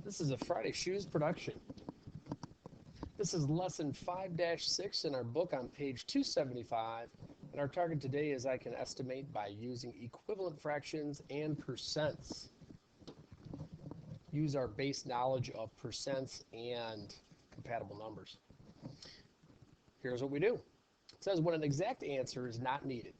This is a Friday Shoes production. This is lesson 5-6 in our book on page 275, and our target today is I can estimate by using equivalent fractions and percents. Use our base knowledge of percents and compatible numbers. Here's what we do. It says when an exact answer is not needed,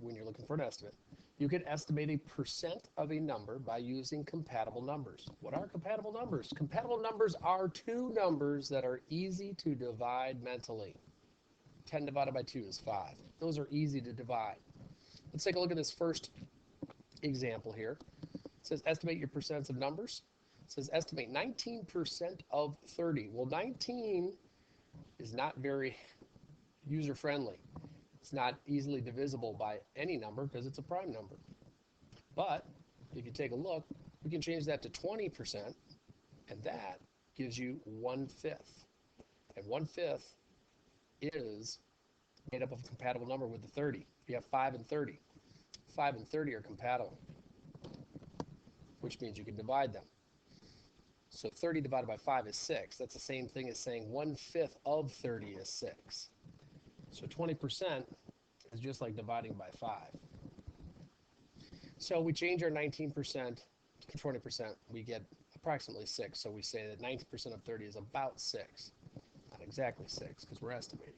when you're looking for an estimate, you can estimate a percent of a number by using compatible numbers. What are compatible numbers? Compatible numbers are two numbers that are easy to divide mentally. 10 divided by 2 is 5. Those are easy to divide. Let's take a look at this first example here. It says estimate your percents of numbers. It says estimate 19% of 30. Well, 19 is not very user-friendly. It's not easily divisible by any number because it's a prime number. But if you take a look, we can change that to 20%, and that gives you 1/5. And 1/5 is made up of a compatible number with the 30. You have 5 and 30. 5 and 30 are compatible, which means you can divide them. So 30 divided by 5 is 6. That's the same thing as saying 1/5 of 30 is 6. So 20% is just like dividing by 5. So we change our 19% to 20%. We get approximately 6. So we say that 19% of 30 is about 6. Not exactly 6 because we're estimating.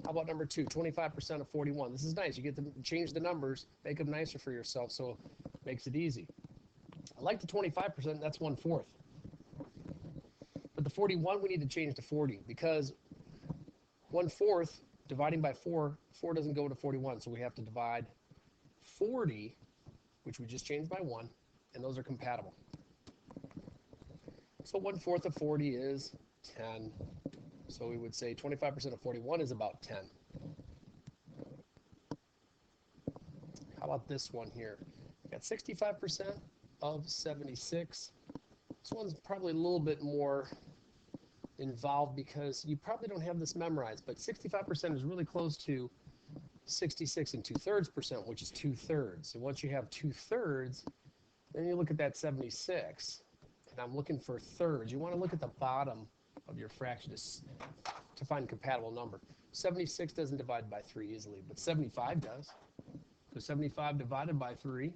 How about number 2, 25% of 41? This is nice. You get to change the numbers, make them nicer for yourself, so it makes it easy. I like the 25%, that's 1/4. But the 41 we need to change to 40 because 1/4 dividing by 4 doesn't go to 41, so we have to divide 40, which we just changed by 1, and those are compatible. So 1/4 of 40 is 10. So we would say 25% of 41 is about 10. How about this one here? We got 65% of 76. This one's probably a little bit more involved because you probably don't have this memorized, but 65% is really close to 66 and 2/3%, which is 2/3. And once you have 2/3, then you look at that 76, and I'm looking for thirds. You want to look at the bottom of your fraction to find compatible number. 76 doesn't divide by 3 easily, but 75 does. So 75 divided by 3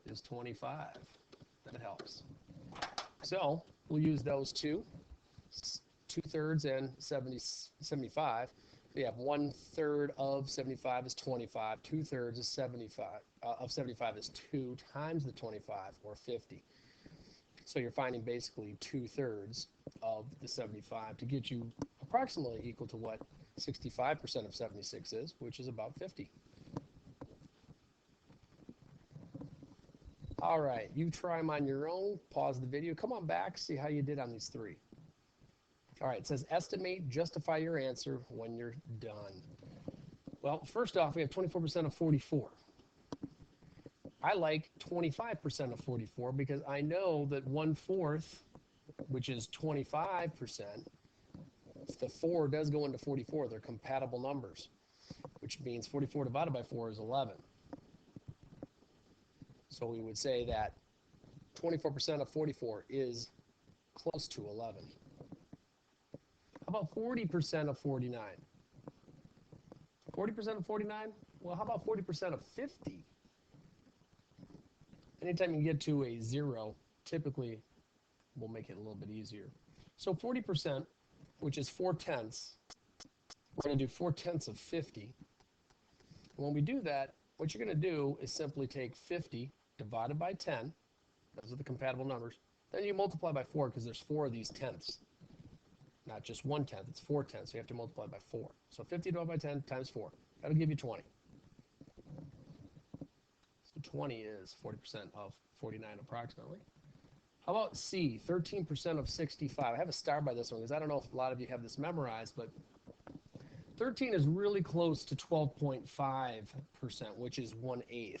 is 25. That helps. So we'll use those two. 2/3 and 75. We have 1/3 of 75 is 25. 2/3 is 75 of 75 is 2 times the 25, or 50. So you're finding basically 2/3 of the 75 to get you approximately equal to what 65% of 76 is, which is about 50. All right, you try them on your own. Pause the video. Come on back, see how you did on these 3. All right, it says estimate, justify your answer when you're done. Well, first off, we have 24% of 44. I like 25% of 44 because I know that 1/4, which is 25%, if the 4 does go into 44, they're compatible numbers, which means 44 divided by 4 is 11. So we would say that 24% of 44 is close to 11. How about 40% of 49? 40% of 49? Well, how about 40% of 50? Anytime you get to a 0, typically we'll make it a little bit easier. So 40%, which is 4/10, we're going to do 4/10 of 50. And when we do that, what you're going to do is simply take 50 divided by 10. Those are the compatible numbers. Then you multiply by 4 because there's 4 of these tenths. Not just 1/10, it's 4/10, so you have to multiply by 4. So 50 divided by 10 times 4. That'll give you 20. So 20 is 40% of 49 approximately. How about C, 13% of 65? I have a star by this one because I don't know if a lot of you have this memorized, but 13 is really close to 12.5%, which is 1/8.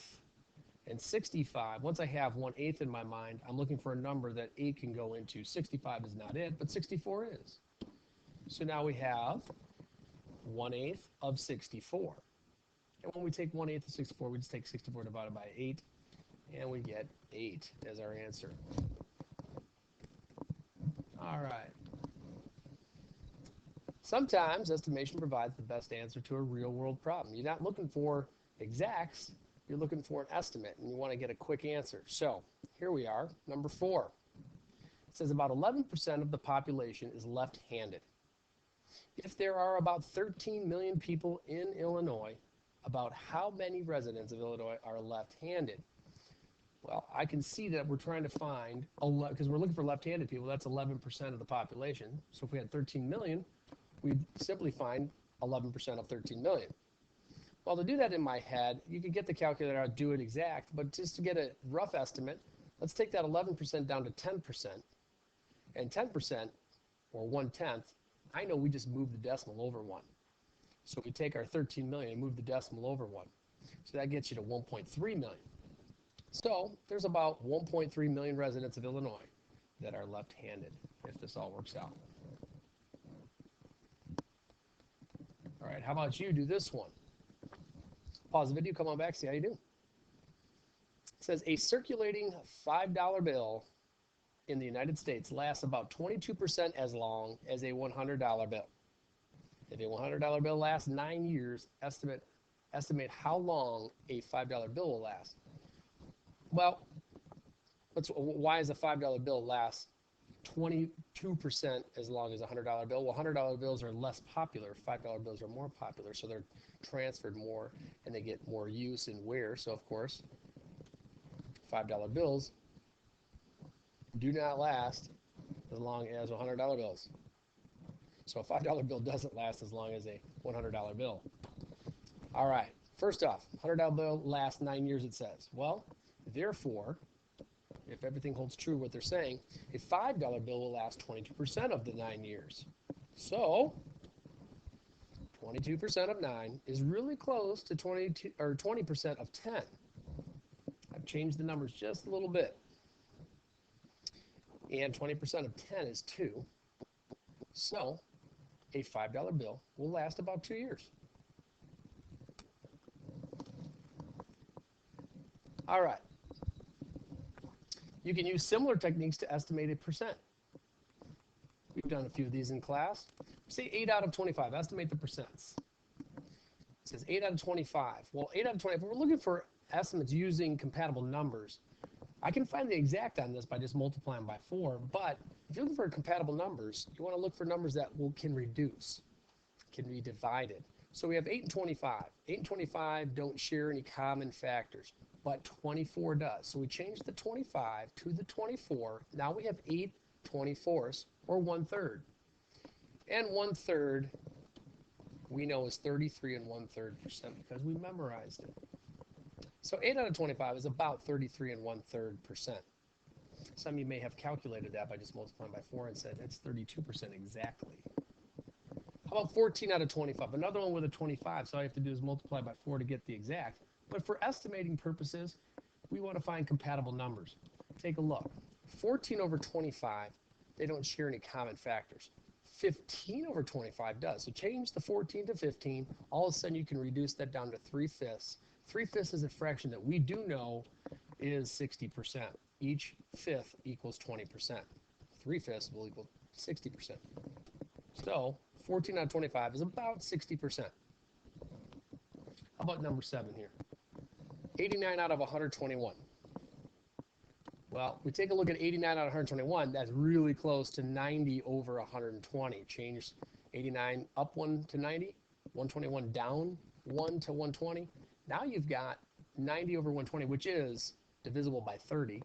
And 65, once I have 1/8 in my mind, I'm looking for a number that 8 can go into. 65 is not it, but 64 is. So now we have 1/8 of 64. And when we take 1/8 of 64, we just take 64 divided by 8, and we get 8 as our answer. All right. Sometimes estimation provides the best answer to a real-world problem. You're not looking for exacts, you're looking for an estimate, and you want to get a quick answer. So here we are, number 4. It says about 11% of the population is left-handed. If there are about 13 million people in Illinois, about how many residents of Illinois are left-handed? Well, I can see that we're trying to find, because we're looking for left-handed people, that's 11% of the population. So if we had 13 million, we'd simply find 11% of 13 million. Well, to do that in my head, you could get the calculator out, do it exact, but just to get a rough estimate, let's take that 11% down to 10%. And 10%, or 1/10, I know we just move the decimal over 1. So we take our 13 million and move the decimal over 1. So that gets you to 1.3 million. So there's about 1.3 million residents of Illinois that are left-handed, if this all works out. All right, how about you do this one? Pause the video, come on back, see how you do. It says a circulating $5 bill in the United States lasts about 22% as long as a $100 bill. If a $100 bill lasts 9 years, estimate how long a $5 bill will last. Well, why does a $5 bill last 22% as long as a $100 bill? Well, $100 bills are less popular. $5 bills are more popular, so they're transferred more and they get more use and wear. So, of course, $5 bills do not last as long as $100 bills. So a $5 bill doesn't last as long as a $100 bill. All right, first off, $100 bill lasts 9 years, it says. Well, therefore, if everything holds true what they're saying, a $5 bill will last 22% of the 9 years. So 22% of 9 is really close to 20% of 10. I've changed the numbers just a little bit. And 20% of 10 is 2. So a $5 bill will last about 2 years. All right. You can use similar techniques to estimate a percent. We've done a few of these in class. Say 8 out of 25. Estimate the percents. It says 8 out of 25. Well, 8 out of 25, we're looking for estimates using compatible numbers. I can find the exact on this by just multiplying by 4, but if you're looking for compatible numbers, you want to look for numbers that can reduce, can be divided. So we have 8 and 25. 8 and 25 don't share any common factors, but 24 does. So we change the 25 to the 24. Now we have 8 24ths, or 1/3. And 1/3 we know is 33 1/3% because we memorized it. So 8 out of 25 is about 33 1/3%. Some of you may have calculated that by just multiplying by 4 and said that's 32% exactly. How about 14 out of 25? Another one with a 25, so all you have to do is multiply by 4 to get the exact. But for estimating purposes, we want to find compatible numbers. Take a look. 14 over 25, they don't share any common factors. 15 over 25 does. So change the 14 to 15. All of a sudden, you can reduce that down to 3/5. 3/5 is a fraction that we do know is 60%. Each fifth equals 20%. 3/5 will equal 60%. So 14 out of 25 is about 60%. How about number 7 here? 89 out of 121. Well, we take a look at 89 out of 121. That's really close to 90 over 120. Change 89 up 1 to 90, 121 down 1 to 120. Now you've got 90 over 120, which is divisible by 30,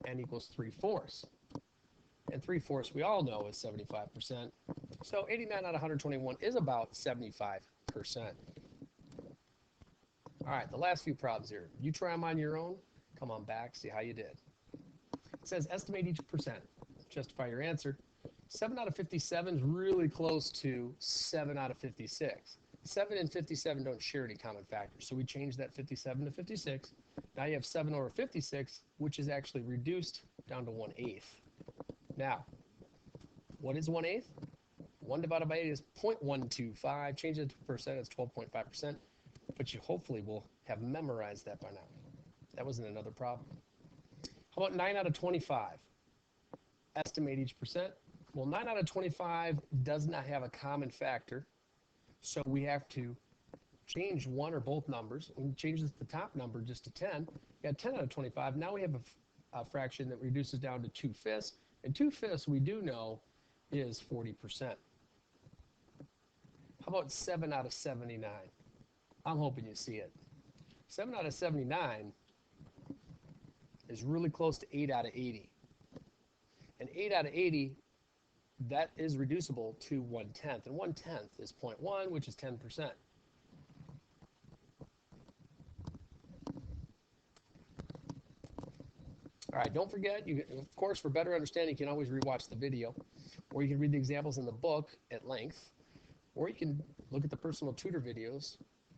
and equals 3/4. And 3/4 we all know is 75%. So 89 out of 121 is about 75%. All right, the last few problems here. You try them on your own. Come on back, see how you did. It says estimate each percent. Justify your answer. 7 out of 57 is really close to 7 out of 56. 7 and 57 don't share any common factors, so we change that 57 to 56. Now you have 7 over 56, which is actually reduced down to 1/8. Now, what is 1/8? 1 divided by 8 is 0.125. Change it to percent, it's 12.5%. But you hopefully will have memorized that by now. That wasn't another problem. How about 9 out of 25? Estimate each percent. Well, 9 out of 25 does not have a common factor, so we have to change one or both numbers. We change the top number just to 10. We got 10 out of 25. Now we have a fraction that reduces down to 2/5, and 2/5 we do know is 40%. How about 7 out of 79? I'm hoping you see it. 7 out of 79 is really close to 8 out of 80. And 8 out of 80, that is reducible to 1/10. And 1/10 is 0.1, which is 10%. All right, don't forget, of course, for better understanding, you can always rewatch the video, or you can read the examples in the book at length, or you can look at the personal tutor videos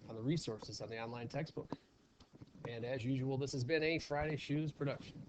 on the resources on the online textbook. And as usual, this has been a Friday Shoes production.